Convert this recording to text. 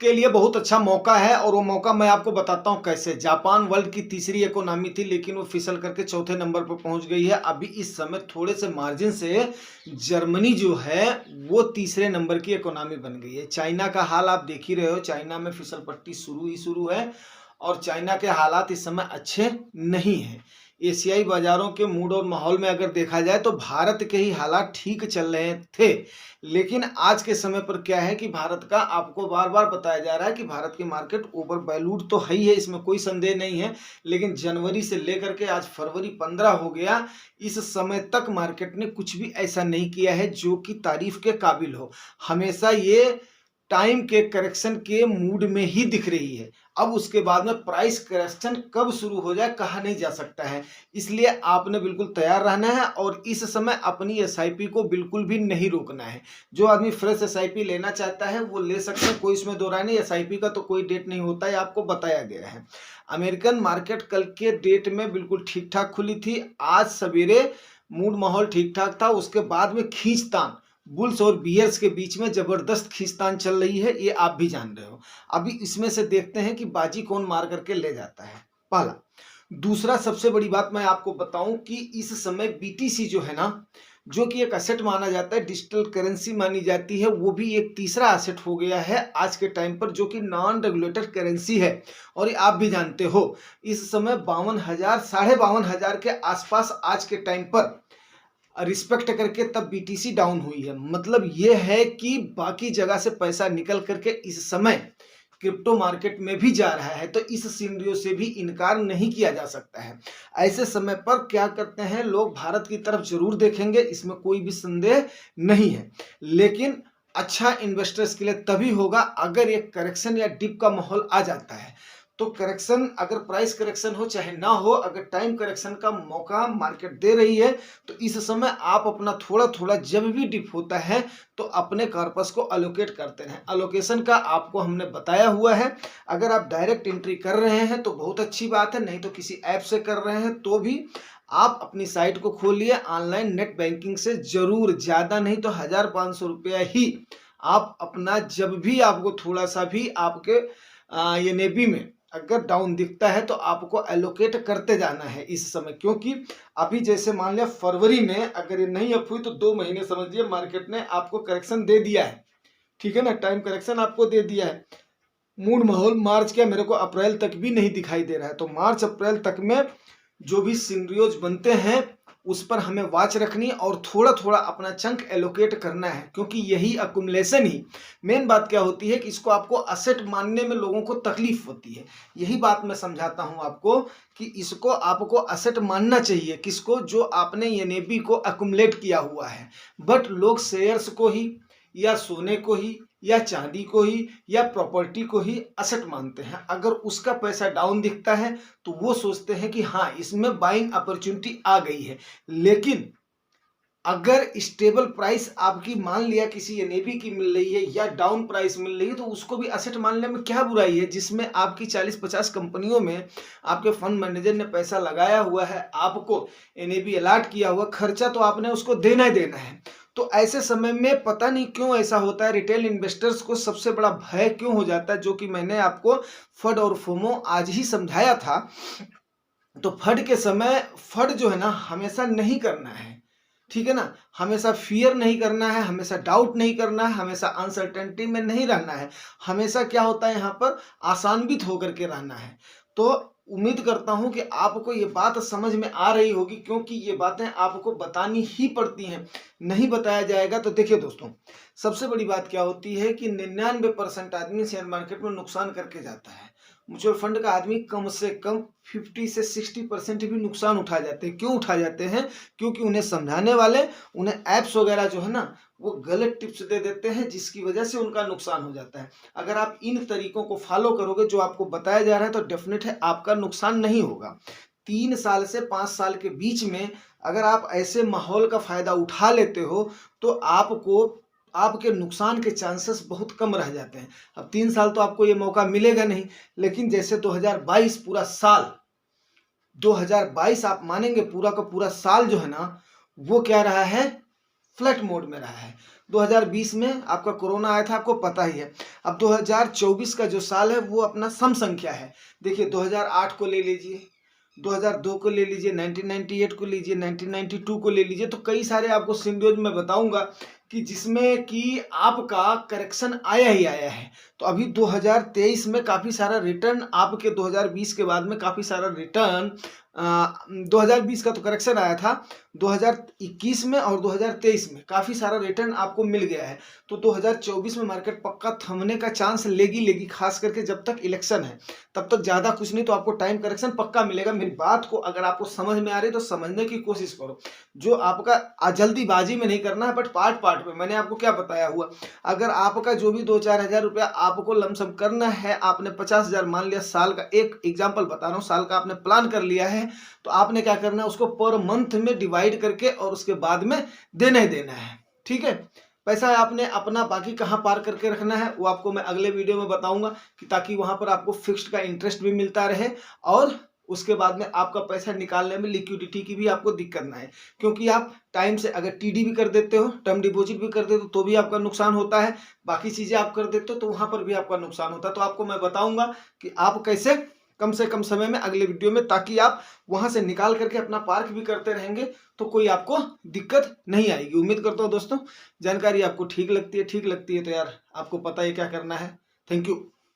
के लिए बहुत अच्छा मौका है और वो मौका मैं आपको बताता हूँ कैसे। जापान वर्ल्ड की तीसरी इकोनॉमी थी, लेकिन वो फिसल करके चौथे नंबर पर पहुंच गई है। अभी इस समय थोड़े से मार्जिन से जर्मनी जो है वो तीसरे नंबर की इकोनॉमी बन गई है। चाइना का हाल आप देख ही रहे हो, चाइना में फिसल पट्टी शुरू है और चाइना के हालात इस समय अच्छे नहीं हैं। एशियाई बाजारों के मूड और माहौल में अगर देखा जाए तो भारत के ही हालात ठीक चल रहे थे, लेकिन आज के समय पर क्या है कि भारत का आपको बार बार बताया जा रहा है कि भारत की मार्केट ओवर वैल्यूड तो है ही है, इसमें कोई संदेह नहीं है। लेकिन जनवरी से लेकर के आज फरवरी 15 हो गया, इस समय तक मार्केट ने कुछ भी ऐसा नहीं किया है जो कि तारीफ के काबिल हो। हमेशा ये टाइम के करेक्शन के मूड में ही दिख रही है। अब उसके बाद में प्राइस करेक्शन कब शुरू हो जाए कहा नहीं जा सकता है, इसलिए आपने बिल्कुल तैयार रहना है और इस समय अपनी एसआईपी को बिल्कुल भी नहीं रोकना है। जो आदमी फ्रेश एसआईपी लेना चाहता है वो ले सकते हैं, कोई इसमें दो राय नहीं। एसआईपी का तो कोई डेट नहीं होता है, आपको बताया गया है। अमेरिकन मार्केट कल के डेट में बिल्कुल ठीक ठाक खुली थी, आज सवेरे मूड माहौल ठीक ठाक था, उसके बाद में खींचतान बुल्स और बियर्स के बीच में जबरदस्त खींचतान चल रही है, ये आप भी जान रहे हो। अभी इसमें से देखते हैं कि बाजी कौन मार करके ले जाता है, पहला। दूसरा सबसे बड़ी बात मैं आपको बताऊं कि इस समय बीटीसी जो है ना, जो कि एक एसेट माना जाता है, डिजिटल करेंसी मानी जाती है, वो भी एक तीसरा एसेट हो गया है आज के टाइम पर, जो कि नॉन रेगुलेटेड करेंसी है। और ये आप भी जानते हो इस समय 52,000 52,500 के आसपास आज के टाइम पर रिस्पेक्ट करके तब बीटीसी डाउन हुई है। मतलब ये है कि बाकी जगह से पैसा निकल करके इस समय क्रिप्टो मार्केट में भी जा रहा है, तो इस सिनेरियो से भी इनकार नहीं किया जा सकता है। ऐसे समय पर क्या करते हैं लोग, भारत की तरफ जरूर देखेंगे, इसमें कोई भी संदेह नहीं है। लेकिन अच्छा इन्वेस्टर्स के लिए तभी होगा अगर एक करेक्शन या डिप का माहौल आ जाता है। तो करेक्शन, अगर प्राइस करेक्शन हो चाहे ना हो, अगर टाइम करेक्शन का मौका मार्केट दे रही है तो इस समय आप अपना थोड़ा थोड़ा जब भी डिप होता है तो अपने कॉर्पस को अलोकेट करते रहें। अलोकेशन का आपको हमने बताया हुआ है। अगर आप डायरेक्ट एंट्री कर रहे हैं तो बहुत अच्छी बात है, नहीं तो किसी ऐप से कर रहे हैं तो भी आप अपनी साइट को खोलिए, ऑनलाइन नेट बैंकिंग से जरूर, ज्यादा नहीं तो 1,500 रुपया ही आप अपना, जब भी आपको थोड़ा सा भी आपके ये नेबी में अगर डाउन दिखता है तो आपको एलोकेट करते जाना है इस समय। क्योंकि अभी जैसे मान लिया फरवरी में अगर ये नहीं अप हुई तो 2 महीने समझिए मार्केट ने आपको करेक्शन दे दिया है, ठीक है ना, टाइम करेक्शन आपको दे दिया है। मूड माहौल मार्च क्या, मेरे को अप्रैल तक भी नहीं दिखाई दे रहा है, तो मार्च अप्रैल तक में जो भी सिनेरियोज बनते हैं उस पर हमें वॉच रखनी और थोड़ा थोड़ा अपना चंक एलोकेट करना है। क्योंकि यही अकुमुलेशन ही मेन बात क्या होती है कि इसको आपको असेट मानने में लोगों को तकलीफ होती है। यही बात मैं समझाता हूं आपको कि इसको आपको असेट मानना चाहिए, किसको, जो आपने एनएबी को अकुमुलेट किया हुआ है। बट लोग शेयर्स को ही या सोने को ही या चांदी को ही या प्रॉपर्टी को ही असेट मानते हैं। अगर उसका पैसा डाउन दिखता है तो वो सोचते हैं कि हाँ इसमें बाइंग अपॉर्चुनिटी आ गई है। लेकिन अगर स्टेबल प्राइस आपकी मान लिया किसी एनएबी की मिल रही है या डाउन प्राइस मिल रही है तो उसको भी असेट मानने में क्या बुराई है, जिसमें आपकी 40-50 कंपनियों में आपके फंड मैनेजर ने पैसा लगाया हुआ है, आपको एनएबी अलॉट किया हुआ, खर्चा तो आपने उसको देना ही देना है। तो ऐसे समय में पता नहीं क्यों ऐसा होता है, रिटेल इन्वेस्टर्स को सबसे बड़ा भय क्यों हो जाता है, जो कि मैंने आपको फड और फोमो आज ही समझाया था। तो फड के समय फड जो है ना हमेशा नहीं करना है, ठीक है ना, हमेशा फियर नहीं करना है, हमेशा डाउट नहीं करना है, हमेशा अनसर्टेनिटी में नहीं रहना है। हमेशा क्या होता है यहाँ पर आसान्वित होकर के रहना है। तो उम्मीद करता हूं कि आपको ये बात समझ में आ रही होगी, क्योंकि ये बातें आपको बतानी ही पड़ती हैं, नहीं बताया जाएगा तो देखिए दोस्तों, सबसे बड़ी बात क्या होती है कि 99% आदमी शेयर मार्केट में नुकसान करके जाता है। म्यूचुअल फंड का आदमी कम से कम 50 से 60% भी नुकसान उठा जाते हैं। क्यों उठा जाते हैं? क्योंकि उन्हें समझाने वाले, उन्हें ऐप्स वगैरह जो है ना वो गलत टिप्स दे देते हैं, जिसकी वजह से उनका नुकसान हो जाता है। अगर आप इन तरीकों को फॉलो करोगे जो आपको बताया जा रहा है तो डेफिनेट है आपका नुकसान नहीं होगा। 3 साल से 5 साल के बीच में अगर आप ऐसे माहौल का फायदा उठा लेते हो तो आपको आपके नुकसान के चांसेस बहुत कम रह जाते हैं। अब 3 साल तो आपको ये मौका मिलेगा नहीं, लेकिन जैसे 2022 पूरा साल, 2022 आप मानेंगे पूरा का पूरा साल जो है ना वो क्या रहा है, फ्लैट मोड में रहा है। 2020 में आपका कोरोना आया था, आपको पता ही है। अब 2024 का जो साल है वो अपना सम संख्या है। देखिए 2008 को ले लीजिए, 2002 को ले लीजिए, 1998 को लीजिए, 1992 को ले लीजिए, तो कई सारे आपको सिनेरियोज में बताऊंगा कि जिसमें कि आपका करेक्शन आया ही आया है। तो अभी 2023 में काफ़ी सारा रिटर्न, आपके 2020 के बाद में काफ़ी सारा रिटर्न 2020 का तो करेक्शन आया था, 2021 में और 2023 में काफ़ी सारा रिटर्न आपको मिल गया है। तो 2024 में मार्केट पक्का थमने का चांस लेगी, खास करके जब तक इलेक्शन है तब तक ज़्यादा कुछ नहीं, तो आपको टाइम करेक्शन पक्का मिलेगा। मेरी बात को अगर आपको समझ में आ रही है तो समझने की कोशिश करो। जो आपका जल्दीबाजी में नहीं करना है, बट पार्ट पार्ट में मैंने आपको क्या बताया हुआ, अगर आपका जो भी 2-4 हज़ार रुपया आपको लमसम करना है, आपने 50,000 मान लिया साल का, एक एग्जाम्पल बता रहा हूँ, साल का आपने प्लान कर लिया है, तो आपने क्या करना है, उसको पर मंथ में डिवाइड करके और उसके बाद में देना ही देना है। ठीक है, पैसा आपने अपना बाकी कहाँ पार करके रखना है वो आपको मैं अगले वीडियो में बताऊंगा, कि ताकि वहां पर आपको फिक्स्ड का इंटरेस्ट भी मिलता रहे और उसके बाद में आपका पैसा निकालने में लिक्विडिटी की भी आपको दिक्कत ना है। क्योंकि आप टाइम से अगर टीडी भी कर देते हो, टर्म डिपॉजिट भी कर देते हो, तो भी आपका नुकसान होता है, बाकी चीजें आप कर देते हो तो वहां पर भी आपका नुकसान होता है। तो आपको मैं बताऊंगा कि आप कैसे कम से कम समय में अगले वीडियो में, ताकि आप वहां से निकाल करके अपना पार्क भी करते रहेंगे तो कोई आपको दिक्कत नहीं आएगी। उम्मीद करता हूँ दोस्तों जानकारी आपको ठीक लगती है तो यार आपको पता है क्या करना है। Thank you.